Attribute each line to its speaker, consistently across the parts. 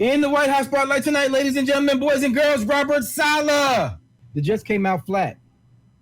Speaker 1: In the White House spotlight tonight, ladies and gentlemen, boys and girls, Robert Saleh. The Jets came out flat.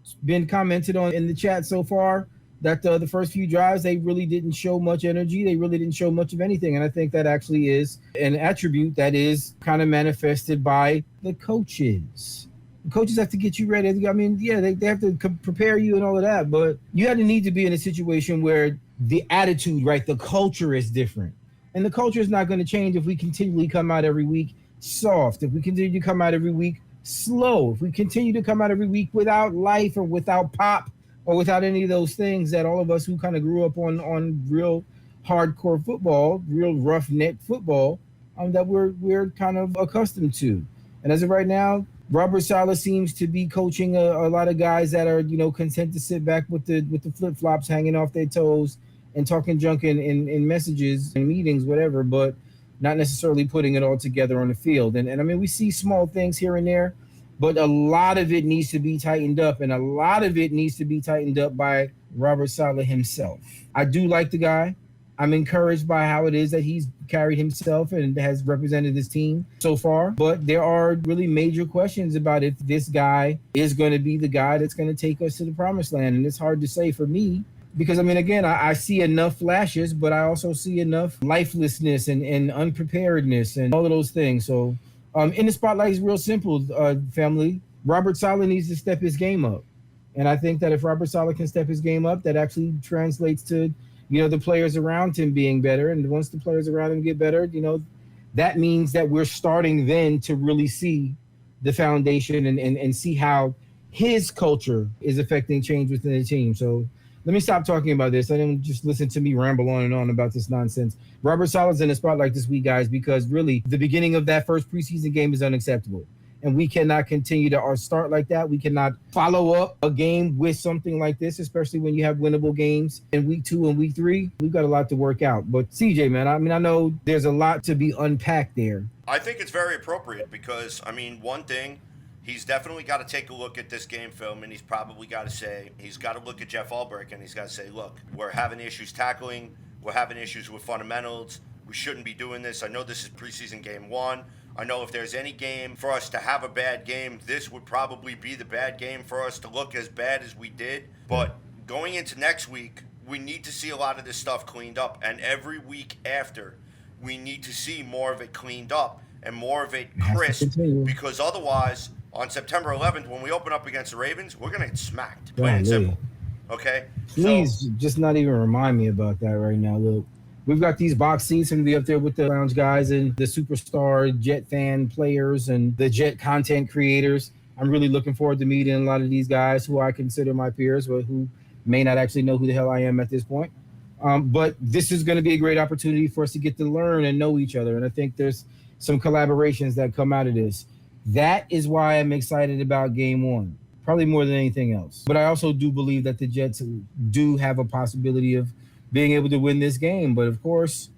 Speaker 1: It's been commented on in the chat so far that the first few drives, they really didn't show much energy. They really didn't show much of anything. And I think that actually is an attribute that is kind of manifested by the coaches. The coaches have to get you ready. I mean, yeah, they have to prepare you and all of that. But you had to need to be in a situation where the attitude, right, the culture is different. And the culture is not going to change if we continually come out every week soft, if we continue to come out every week slow, if we continue to come out every week without life or without pop or without any of those things that all of us who kind of grew up on real hardcore football, real roughneck football, that we're kind of accustomed to. And as of right now, Robert Saleh seems to be coaching a lot of guys that are, content to sit back with the flip-flops hanging off their toes and talking junk in messages and meetings, whatever, but not necessarily putting it all together on the field. And I mean, we see small things here and there, but a lot of it needs to be tightened up, and a lot of it needs to be tightened up by Robert Saleh himself. I do like the guy. I'm encouraged by how it is that he's carried himself and has represented his team so far. But there are really major questions about if this guy is going to be the guy that's going to take us to the promised land. And it's hard to say for me, because, I mean, again, I see enough flashes, but I also see enough lifelessness and unpreparedness and all of those things. So in the spotlight is real simple, family. Robert Saleh needs to step his game up. And I think that if Robert Saleh can step his game up, that actually translates to, the players around him being better. And once the players around him get better, that means that we're starting then to really see the foundation and see how his culture is affecting change within the team. So let me stop talking about this. I didn't just listen to me ramble on and on about this nonsense. Robert Saleh's in the spotlight this week, guys, because really the beginning of that first preseason game is unacceptable. And we cannot continue to start like that. We cannot follow up a game with something like this, especially when you have winnable games in week 2 and week 3. We've got a lot to work out. But CJ, man, I mean, I know there's a lot to be unpacked there.
Speaker 2: I think it's very appropriate because, I mean, one thing, he's definitely got to take a look at this game film, and he's probably got to say, he's got to look at Jeff Ulbrich, and he's got to say, look, we're having issues tackling. We're having issues with fundamentals. We shouldn't be doing this. I know this is preseason game 1. I know if there's any game for us to have a bad game, this would probably be the bad game for us to look as bad as we did. But going into next week, we need to see a lot of this stuff cleaned up. And every week after, we need to see more of it cleaned up and more of it crisp. Because otherwise, on September 11th, when we open up against the Ravens, we're going to get smacked. Plain and simple. Okay?
Speaker 1: Please just not even remind me about that right now. Look, we've got these box seats and be up there with the lounge guys and the superstar Jet fan players and the Jet content creators. I'm really looking forward to meeting a lot of these guys who I consider my peers, but who may not actually know who the hell I am at this point. But this is going to be a great opportunity for us to get to learn and know each other. And I think there's some collaborations that come out of this. That is why I'm excited about game 1, probably more than anything else. But I also do believe that the Jets do have a possibility of being able to win this game. But of course,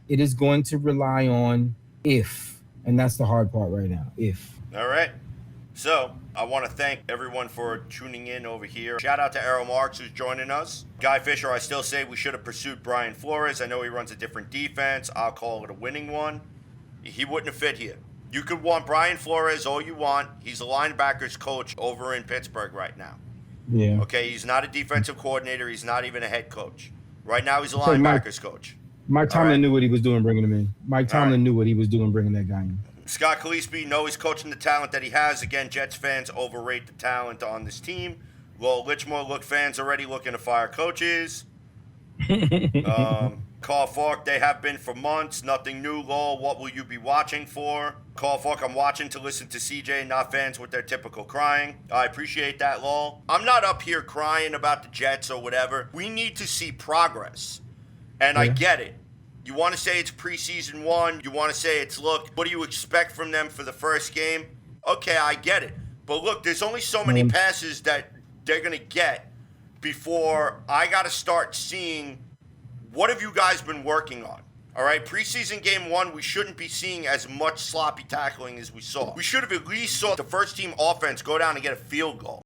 Speaker 1: it is going to rely on if, and that's the hard part right now, if.
Speaker 2: All right. So I want to thank everyone for tuning in over here. Shout out to Errol Marks, who's joining us. Guy Fisher, I still say we should have pursued Brian Flores. I know he runs a different defense. I'll call it a winning one. He wouldn't have fit here. You could want Brian Flores all you want. He's a linebackers coach over in Pittsburgh right now.
Speaker 1: Yeah.
Speaker 2: Okay, he's not a defensive coordinator. He's not even a head coach. Right now, he's a linebackers coach.
Speaker 1: Mike Tomlin knew what he was doing bringing him in. Mike Tomlin knew what he was doing bringing that guy in.
Speaker 2: Scott Calispi, know he's coaching the talent that he has. Again, Jets fans overrate the talent on this team. Well, Litchmore fans already looking to fire coaches. Carl Falk, they have been for months. Nothing new, Lowell. What will you be watching for? Carl Falk, I'm watching to listen to CJ, not fans with their typical crying. I appreciate that, Lowell. I'm not up here crying about the Jets or whatever. We need to see progress. And I get it. You want to say it's preseason 1. You want to say it's, look, what do you expect from them for the first game? Okay, I get it. But look, there's only so many passes that they're going to get before I got to start seeing what have you guys been working on? All right, preseason game 1, we shouldn't be seeing as much sloppy tackling as we saw. We should have at least saw the first team offense go down and get a field goal.